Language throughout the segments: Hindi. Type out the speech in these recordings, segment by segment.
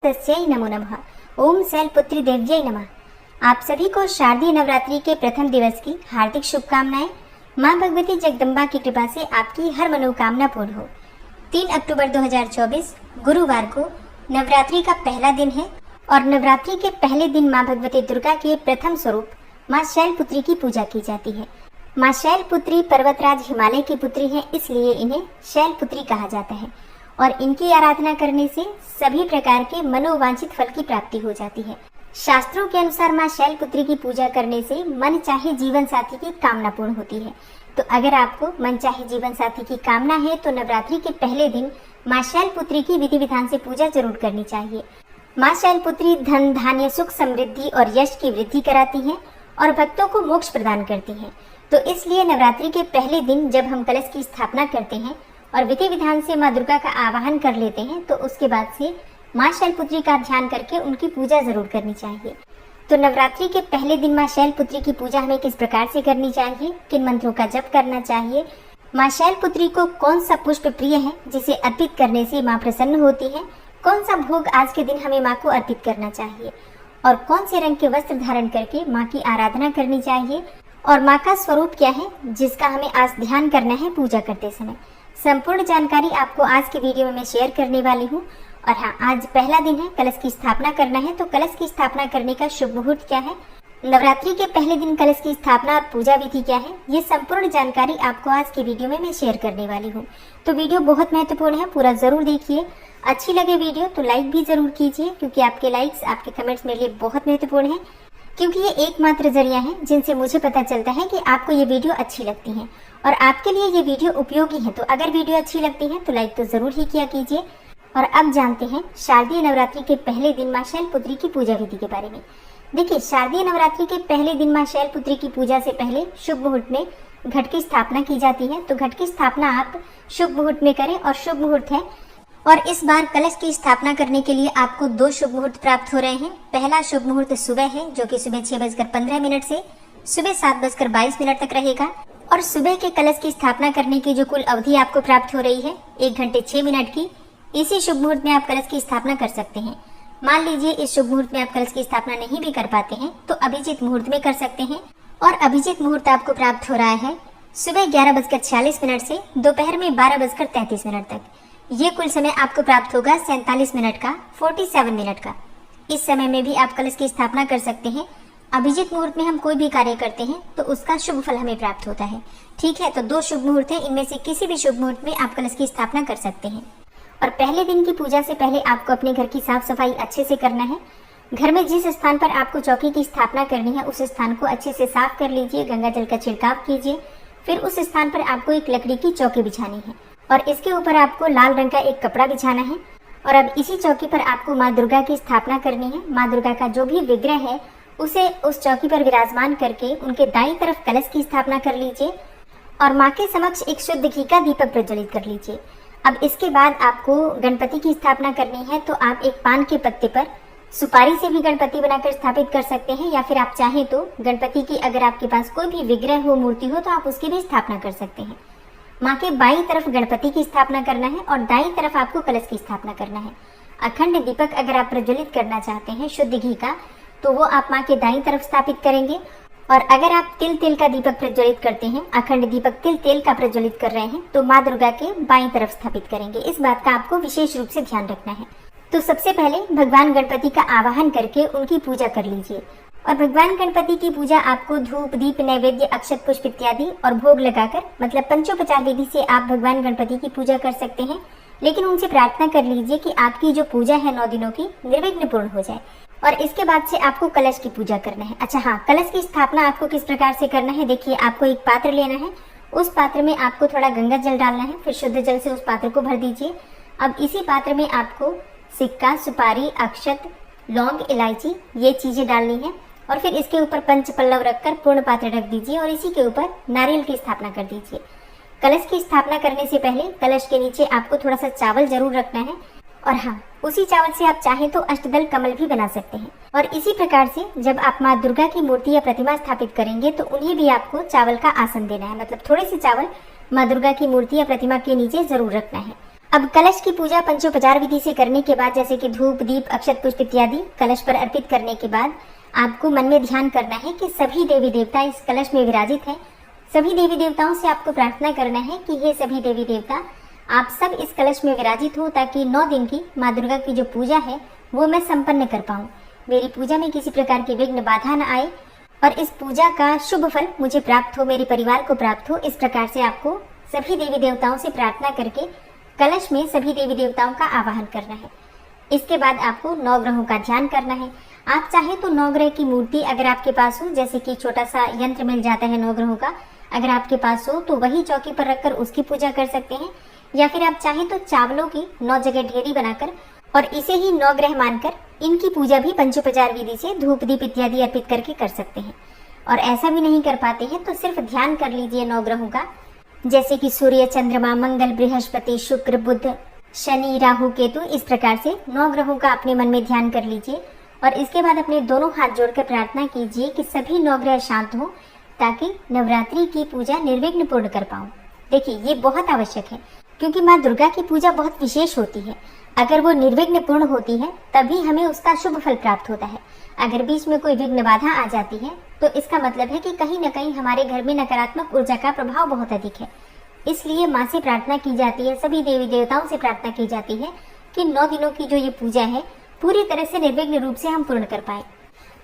तस्यै नमो नमः। ओम शैलपुत्री देव्यै नमः। आप सभी को शारदीय नवरात्रि के प्रथम दिवस की हार्दिक शुभकामनाएं। मां भगवती जगदम्बा की कृपा से आपकी हर मनोकामना पूर्ण हो। 3 अक्टूबर 2024 गुरुवार को नवरात्रि का पहला दिन है और नवरात्रि के पहले दिन मां भगवती दुर्गा के प्रथम स्वरूप मां शैलपुत्री की पूजा की जाती है। मां शैलपुत्री पर्वतराज हिमालय की पुत्री है, इसलिए इन्हें शैलपुत्री कहा जाता है और इनकी आराधना करने से सभी प्रकार के मनोवांछित फल की प्राप्ति हो जाती है। शास्त्रों के अनुसार मां शैलपुत्री की पूजा करने से मन चाहे जीवन साथी की कामना पूर्ण होती है। तो अगर आपको मन चाहे जीवन साथी की कामना है तो नवरात्रि के पहले दिन मां शैलपुत्री की विधि विधान से पूजा जरूर करनी चाहिए। मां शैलपुत्री धन धान्य सुख समृद्धि और यश की वृद्धि कराती हैं और भक्तों को मोक्ष प्रदान करती हैं। तो इसलिए नवरात्रि के पहले दिन जब हम कलश की स्थापना करते हैं और विधि विधान से मां दुर्गा का आवाहन कर लेते हैं तो उसके बाद से मां शैलपुत्री का ध्यान करके उनकी पूजा जरूर करनी चाहिए। तो नवरात्रि के पहले दिन मां शैलपुत्री की पूजा हमें किस प्रकार से करनी चाहिए, किन मंत्रों का जप करना चाहिए, मां शैलपुत्री को कौन सा पुष्प प्रिय है जिसे अर्पित करने से मां प्रसन्न होती है, कौन सा भोग आज के दिन हमें मां को अर्पित करना चाहिए और कौन से रंग के वस्त्र धारण करके मां की आराधना करनी चाहिए और मां का स्वरूप क्या है जिसका हमें आज ध्यान करना है पूजा करते समय, संपूर्ण जानकारी आपको आज के वीडियो में मैं शेयर करने वाली हूँ। और हाँ, आज पहला दिन है, कलश की स्थापना करना है। तो कलश की स्थापना करने का शुभ मुहूर्त क्या है, नवरात्रि के पहले दिन कलश की स्थापना और पूजा विधि क्या है, ये संपूर्ण जानकारी आपको आज की वीडियो में मैं शेयर करने वाली हूँ। तो वीडियो बहुत महत्वपूर्ण है, पूरा जरूर देखिए। अच्छी लगे वीडियो तो लाइक भी जरूर कीजिए, क्योंकि आपके लाइक्स आपके कमेंट्स मेरे लिए बहुत महत्वपूर्ण है, क्योंकि ये एकमात्र जरिया है जिनसे मुझे पता चलता है कि आपको ये वीडियो अच्छी लगती है और आपके लिए ये वीडियो उपयोगी है। तो अगर वीडियो अच्छी लगती है तो लाइक तो जरूर ही किया कीजिए। और अब जानते हैं शारदीय नवरात्रि के पहले दिन मां शैलपुत्री की पूजा विधि के बारे में। देखिए, शारदीय नवरात्रि के पहले दिन मां शैलपुत्री की पूजा से पहले शुभ मुहूर्त में घट की स्थापना की जाती है। तो घट की स्थापना आप शुभ मुहूर्त में करें और शुभ मुहूर्त है। और इस बार कलश की स्थापना करने के लिए आपको 2 शुभ मुहूर्त प्राप्त हो रहे हैं। पहला शुभ मुहूर्त सुबह है, जो कि सुबह 6:15 से सुबह 7:22 तक रहेगा। और सुबह के कलश की स्थापना करने की जो कुल अवधि आपको प्राप्त हो रही है 1 घंटे 6 मिनट की, इसी शुभ मुहूर्त में आप कलश की स्थापना कर सकते हैं। मान लीजिए इस शुभ मुहूर्त में आप कलश की स्थापना नहीं भी कर पाते हैं तो अभिजीत मुहूर्त में कर सकते हैं। और अभिजीत मुहूर्त आपको प्राप्त हो रहा है सुबह 11:46 से दोपहर में 12:33 तक। ये कुल समय आपको प्राप्त होगा 47 मिनट का, 47 मिनट का। इस समय में भी आप कलश की स्थापना कर सकते हैं। अभिजीत मुहूर्त में हम कोई भी कार्य करते हैं तो उसका शुभ फल हमें प्राप्त होता है। ठीक है, तो 2 शुभ मुहूर्त है, इनमें से किसी भी शुभ मुहूर्त में आप कलश की स्थापना कर सकते हैं। और पहले दिन की पूजा से पहले आपको अपने घर की साफ सफाई अच्छे से करना है। घर में जिस स्थान पर आपको चौकी की स्थापना करनी है उस स्थान को अच्छे से साफ कर लीजिए, गंगा जल का छिड़काव कीजिए। फिर उस स्थान पर आपको एक लकड़ी की चौकी बिछानी है और इसके ऊपर आपको लाल रंग का एक कपड़ा बिछाना है। और अब इसी चौकी पर आपको माँ दुर्गा की स्थापना करनी है। माँ दुर्गा का जो भी विग्रह है उसे उस चौकी पर विराजमान करके उनके दाईं तरफ कलश की स्थापना कर लीजिए और माँ के समक्ष एक शुद्ध घी का दीपक प्रज्वलित कर लीजिए। अब इसके बाद आपको गणपति की स्थापना करनी है। तो आप एक पान के पत्ते पर सुपारी से भी गणपति बनाकर स्थापित कर सकते हैं, या फिर आप चाहें तो गणपति की अगर आपके पास कोई भी विग्रह हो, मूर्ति हो, तो आप उसकी भी स्थापना कर सकते हैं। माँ के बाईं तरफ गणपति की स्थापना करना है और दाईं तरफ आपको कलश की स्थापना करना है। अखंड दीपक अगर आप प्रज्वलित करना चाहते हैं शुद्ध घी का, तो वो आप माँ के दाईं तरफ स्थापित करेंगे। और अगर आप तिल का दीपक प्रज्वलित करते हैं, अखंड दीपक तिल का प्रज्वलित कर रहे हैं, तो माँ दुर्गा के बाईं तरफ स्थापित करेंगे। इस बात का आपको विशेष रूप से ध्यान रखना है। तो सबसे पहले भगवान गणपति का आवाहन करके उनकी पूजा कर लीजिए। और भगवान गणपति की पूजा आपको धूप दीप नैवेद्य अक्षत पुष्प इत्यादि और भोग लगाकर, मतलब पंचोपचार विधि से आप भगवान गणपति की पूजा कर सकते हैं। लेकिन उनसे प्रार्थना कर लीजिए कि आपकी जो पूजा है 9 दिनों की निर्विघ्न पूर्ण हो जाए। और इसके बाद से आपको कलश की पूजा करना है। अच्छा हाँ, कलश की स्थापना आपको किस प्रकार से करना है, देखिए, आपको एक पात्र लेना है। उस पात्र में आपको थोड़ा गंगा जल डालना है, फिर शुद्ध जल से उस पात्र को भर दीजिए। अब इसी पात्र में आपको सिक्का, सुपारी, अक्षत, लौंग, इलायची, ये चीजें डालनी है। और फिर इसके ऊपर पंच पल्लव रखकर पूर्ण पात्र रख दीजिए और इसी के ऊपर नारियल की स्थापना कर दीजिए। कलश की स्थापना करने से पहले कलश के नीचे आपको थोड़ा सा चावल जरूर रखना है। और हाँ, उसी चावल से आप चाहें तो अष्टदल कमल भी बना सकते हैं। और इसी प्रकार से जब आप माँ दुर्गा की मूर्ति या प्रतिमा स्थापित करेंगे तो उन्हें भी आपको चावल का आसन देना है, मतलब थोड़े से चावल माँ दुर्गा की मूर्ति या प्रतिमा के नीचे जरूर रखना है। अब कलश की पूजा पंचोपचार विधि से करने के बाद, जैसे कि धूप दीप अक्षत पुष्प इत्यादि कलश पर अर्पित करने के बाद आपको मन में ध्यान करना है कि सभी देवी देवता इस कलश में विराजित हैं। सभी देवी देवताओं से आपको प्रार्थना करना है कि हे सभी देवी देवता, आप सब इस कलश में विराजित हो, ताकि 9 दिन की माँ दुर्गा की जो पूजा है वो मैं संपन्न कर पाऊँ। मेरी पूजा में किसी प्रकार की विघ्न बाधा न आए और इस पूजा का शुभ फल मुझे प्राप्त हो, मेरे परिवार को प्राप्त हो। इस प्रकार से आपको सभी देवी देवताओं से प्रार्थना करके कलश में सभी देवी देवताओं का आवाहन करना है। इसके बाद आपको 9 ग्रहों का ध्यान करना है। आप चाहे तो 9 ग्रह की मूर्ति अगर आपके पास हो, जैसे कि छोटा सा यंत्र मिल जाता है 9 ग्रहों का, अगर आपके पास हो तो वही चौकी पर रखकर उसकी पूजा कर सकते हैं। या फिर आप चाहें तो चावलों की 9 जगह ढेरी बनाकर और इसे ही 9 ग्रह मानकर इनकी पूजा भी पंचोपचार विधि से धूप दीप इत्यादि अर्पित करके कर सकते हैं। और ऐसा भी नहीं कर पाते हैं तो सिर्फ ध्यान कर लीजिए 9 ग्रहों का, जैसे कि सूर्य चंद्रमा मंगल बृहस्पति शुक्र बुध शनि राहु केतु, इस प्रकार से 9 ग्रहों का अपने मन में ध्यान कर लीजिए। और इसके बाद अपने दोनों हाथ जोड़कर प्रार्थना कीजिए कि सभी 9 ग्रह शांत हो, ताकि नवरात्रि की पूजा निर्विघ्न पूर्ण कर पाऊं। देखिए ये बहुत आवश्यक है, क्योंकि माँ दुर्गा की पूजा बहुत विशेष होती है। अगर वो निर्विघ्न पूर्ण होती है तभी हमें उसका शुभ फल प्राप्त होता है। अगर बीच में कोई विघ्न बाधा आ जाती है तो इसका मतलब है कि कहीं न कहीं हमारे घर में नकारात्मक ऊर्जा का प्रभाव बहुत अधिक है। इसलिए माँ से प्रार्थना की जाती है, सभी देवी देवताओं से प्रार्थना की जाती है कि 9 दिनों की जो ये पूजा है पूरी तरह से निर्विघ्न रूप से हम पूर्ण कर पाए।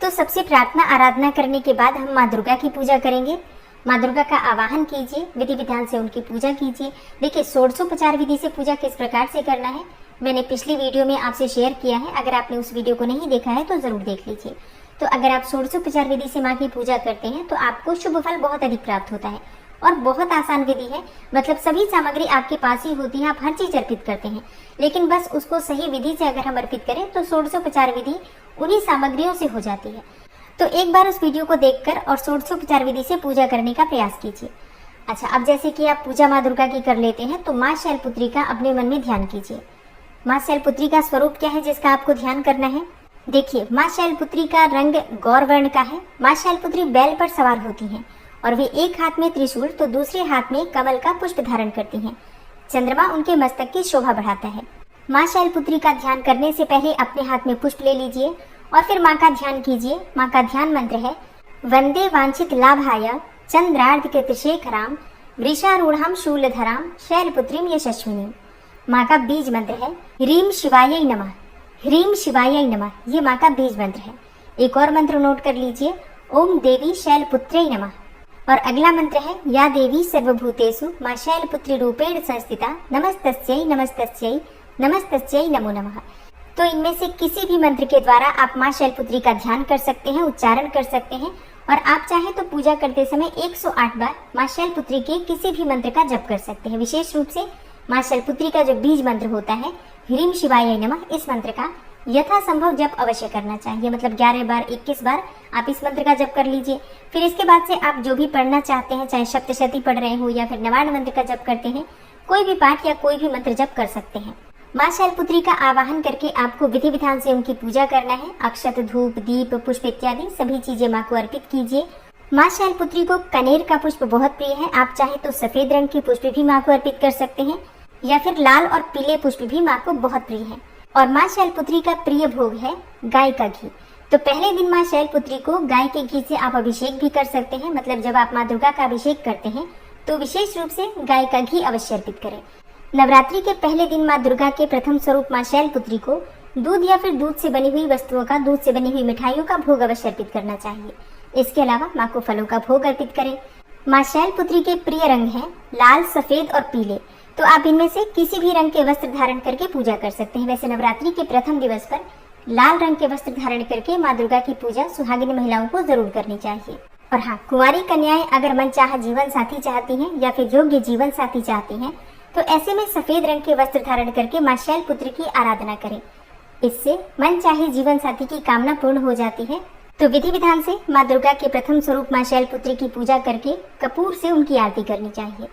तो सबसे प्रार्थना आराधना करने के बाद हम माँ दुर्गा की पूजा करेंगे। माँ दुर्गा का आवाहन कीजिए, विधि विधान से उनकी पूजा कीजिए। देखिए षोडशोपचार विधि से पूजा किस प्रकार से करना है मैंने पिछली वीडियो में आपसे शेयर किया है। अगर आपने उस वीडियो को नहीं देखा है तो जरूर देख लीजिए। तो अगर आप षोडशोपचार विधि से माँ की पूजा करते हैं तो आपको शुभ फल बहुत अधिक प्राप्त होता है और बहुत आसान विधि है। मतलब सभी सामग्री आपके पास ही होती है, आप हर चीज अर्पित करते हैं, लेकिन बस उसको सही विधि से अगर हम अर्पित करें तो षोडशोपचार विधि उन्हीं सामग्रियों से हो जाती है। तो एक बार उस वीडियो को देखकर और षोडशोपचार विधि से पूजा करने का प्रयास कीजिए। अच्छा, अब जैसे कि आप पूजा माँ दुर्गा की कर लेते हैं तो माँ शैलपुत्री का अपने मन में ध्यान कीजिए। माँ शैलपुत्री का स्वरूप क्या है जिसका आपको ध्यान करना है? देखिए, माँ शैलपुत्री का रंग गौर वर्ण का है। माँ शैलपुत्री बैल पर सवार होती हैं और वे एक हाथ में त्रिशूल तो दूसरे हाथ में कमल का पुष्प धारण करती हैं। चंद्रमा उनके मस्तक की शोभा बढ़ाता है। माँ शैलपुत्री का ध्यान करने से पहले अपने हाथ में पुष्प ले लीजिए और फिर माँ का ध्यान कीजिए। माँ का ध्यान मंत्र है वंदे वांछित लाभाय चंद्रार्ध कृतशेखराम वृषारूढ़ाम शूलधराम शैलपुत्रीम यशस्विनी। माँ का बीज मंत्र है ह्रीम शिवाय नमः। ह्रीम शिवाय नमः ये माँ का बीज मंत्र है। एक और मंत्र नोट कर लीजिए, ओम देवी शैलपुत्रे नमः। और अगला मंत्र है या देवी सर्वभूतेषु माँ शैलपुत्री रूपेण संस्थिता नमस्तस्यै नमस्तस्यै नमस्तस्यै नमो नमः। तो इनमें से किसी भी मंत्र के द्वारा आप माँ शैलपुत्री का ध्यान कर सकते हैं, उच्चारण कर सकते हैं। और आप चाहें तो पूजा करते समय 108 बार माँ शैलपुत्री के किसी भी मंत्र का जप कर सकते हैं। विशेष रूप से माँ शैलपुत्री का जो बीज मंत्र होता है ह्रीम शिवाय नमः, इस मंत्र का यथासंभव जप अवश्य करना चाहिए। मतलब 11 बार 21 बार आप इस मंत्र का जप कर लीजिए। फिर इसके बाद से आप जो भी पढ़ना चाहते हैं, चाहे सप्तशती पढ़ रहे हो या फिर नवार्ण मंत्र का जप करते हैं, कोई भी पाठ या कोई भी मंत्र जप कर सकते हैं। माँ शैलपुत्री का आवाहन करके आपको विधि विधान से उनकी पूजा करना है। अक्षत धूप दीप पुष्प इत्यादि सभी चीजें माँ को अर्पित कीजिए। माँ शैलपुत्री को कनेर का पुष्प बहुत प्रिय है। आप चाहे तो सफेद रंग के पुष्प भी माँ को अर्पित कर सकते हैं या फिर लाल और पीले पुष्प भी माँ को बहुत प्रिय है। और माँ शैलपुत्री का प्रिय भोग है गाय का घी। तो पहले दिन माँ शैलपुत्री को गाय के घी से आप अभिषेक भी कर सकते हैं। मतलब जब आप माँ दुर्गा का अभिषेक करते हैं तो विशेष रूप से गाय का घी अवश्य अर्पित करें। नवरात्रि के पहले दिन माँ दुर्गा के प्रथम स्वरूप माँ शैलपुत्री को दूध या फिर दूध से बनी हुई वस्तुओं का, दूध से बनी हुई मिठाइयों का भोग अवश्य अर्पित करना चाहिए। इसके अलावा माँ को फलों का भोग अर्पित करें। माँ शैलपुत्री के प्रिय रंग हैं लाल सफेद और पीले। तो आप इनमें से किसी भी रंग के वस्त्र धारण करके पूजा कर सकते हैं। वैसे नवरात्रि के प्रथम दिवस पर लाल रंग के वस्त्र धारण करके माँ दुर्गा की पूजा सुहागिनी महिलाओं को जरूर करनी चाहिए। और हाँ, कुंवारी कन्याएं अगर मनचाहा जीवन साथी चाहती हैं या फिर योग्य जीवन साथी चाहती हैं तो ऐसे में सफेद रंग के वस्त्र धारण करके माँ शैलपुत्री की आराधना करें। इससे मन चाहे जीवन साथी की कामना पूर्ण हो जाती है। तो विधि विधान से माँ दुर्गा के प्रथम स्वरूप माँ शैलपुत्री की पूजा करके कपूर से उनकी आरती करनी चाहिए।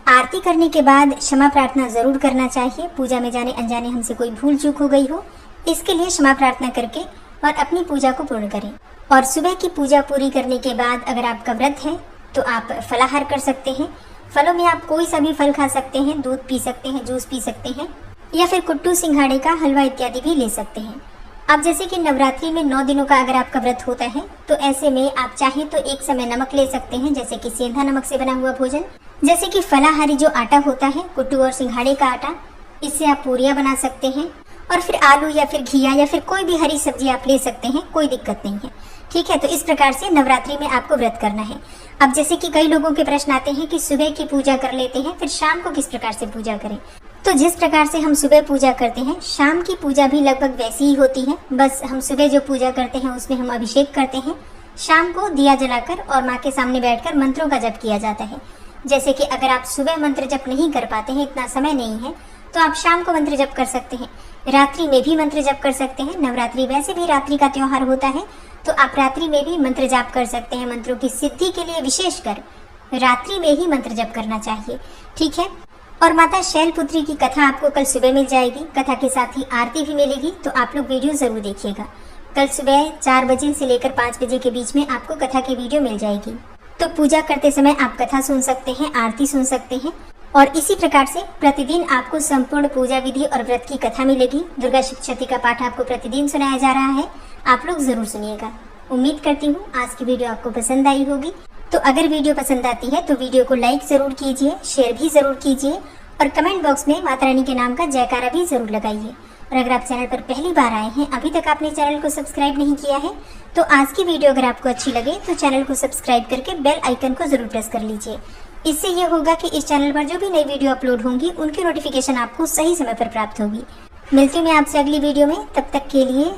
आरती करने के बाद क्षमा प्रार्थना जरूर करना चाहिए। पूजा में जाने अनजाने हमसे कोई भूल चूक हो गई हो, इसके लिए क्षमा प्रार्थना करके और अपनी पूजा को पूर्ण करें। और सुबह की पूजा पूरी करने के बाद अगर आपका व्रत है तो आप फलाहार कर सकते हैं। फलों में आप कोई सा भी फल खा सकते हैं, दूध पी सकते हैं, जूस पी सकते हैं। या फिर कुट्टू सिंघाड़े का हलवा इत्यादि भी ले सकते हैं। अब जैसे कि नवरात्रि में 9 दिनों का अगर आपका व्रत होता है तो ऐसे में आप चाहें तो एक समय नमक ले सकते हैं, जैसे कि सेंधा नमक से बना हुआ भोजन, जैसे कि फलाहारी जो आटा होता है कुट्टू और सिंघाड़े का आटा, इससे आप पूरियां बना सकते हैं। और फिर आलू या फिर घिया या फिर कोई भी हरी सब्जी आप ले सकते हैं, कोई दिक्कत नहीं है। ठीक है, तो इस प्रकार से नवरात्रि में आपको व्रत करना है। अब जैसे कि कई लोगों के प्रश्न आते हैं कि सुबह की पूजा कर लेते हैं, फिर शाम को किस प्रकार से पूजा करें। तो जिस प्रकार से हम सुबह पूजा करते हैं, शाम की पूजा भी लगभग वैसी ही होती है। बस हम सुबह जो पूजा करते हैं उसमें हम अभिषेक करते हैं, शाम को दिया जलाकर और माँ के सामने बैठकर मंत्रों का जप किया जाता है। जैसे कि अगर आप सुबह मंत्र जप नहीं कर पाते हैं, इतना समय नहीं है, तो आप शाम को मंत्र जप कर सकते हैं। रात्रि में भी मंत्र जप कर सकते हैं। नवरात्रि वैसे भी रात्रि का त्योहार होता है, तो आप रात्रि में भी मंत्र जाप कर सकते हैं। मंत्रों की सिद्धि के लिए विशेषकर रात्रि में ही मंत्र जप करना चाहिए। ठीक है, और माता शैलपुत्री की कथा आपको कल सुबह मिल जाएगी। कथा के साथ ही आरती भी मिलेगी, तो आप लोग वीडियो जरूर देखिएगा। कल सुबह 4 बजे से लेकर 5 बजे के बीच में आपको कथा की वीडियो मिल जाएगी। तो पूजा करते समय आप कथा सुन सकते हैं, आरती सुन सकते हैं, और इसी प्रकार से प्रतिदिन आपको संपूर्ण पूजा विधि और व्रत की कथा मिलेगी। दुर्गा सप्तशती का पाठ आपको प्रतिदिन सुनाया जा रहा है, आप लोग जरूर सुनिएगा। उम्मीद करती हूँ आज की वीडियो आपको पसंद आई होगी। तो अगर वीडियो पसंद आती है तो वीडियो को लाइक जरूर कीजिए, शेयर भी जरूर कीजिए, और कमेंट बॉक्स में माता रानी के नाम का जयकारा भी जरूर लगाइए। और अगर आप चैनल पर पहली बार आए हैं, अभी तक आपने चैनल को सब्सक्राइब नहीं किया है, तो आज की वीडियो अगर आपको अच्छी लगे तो चैनल को सब्सक्राइब करके बेल आइकन को जरूर प्रेस कर लीजिए। इससे ये होगा कि इस चैनल पर जो भी नई वीडियो अपलोड होंगी उनकी नोटिफिकेशन आपको सही समय पर प्राप्त होगी। मिलती हूँ मैं आपसे अगली वीडियो में, तब तक के लिए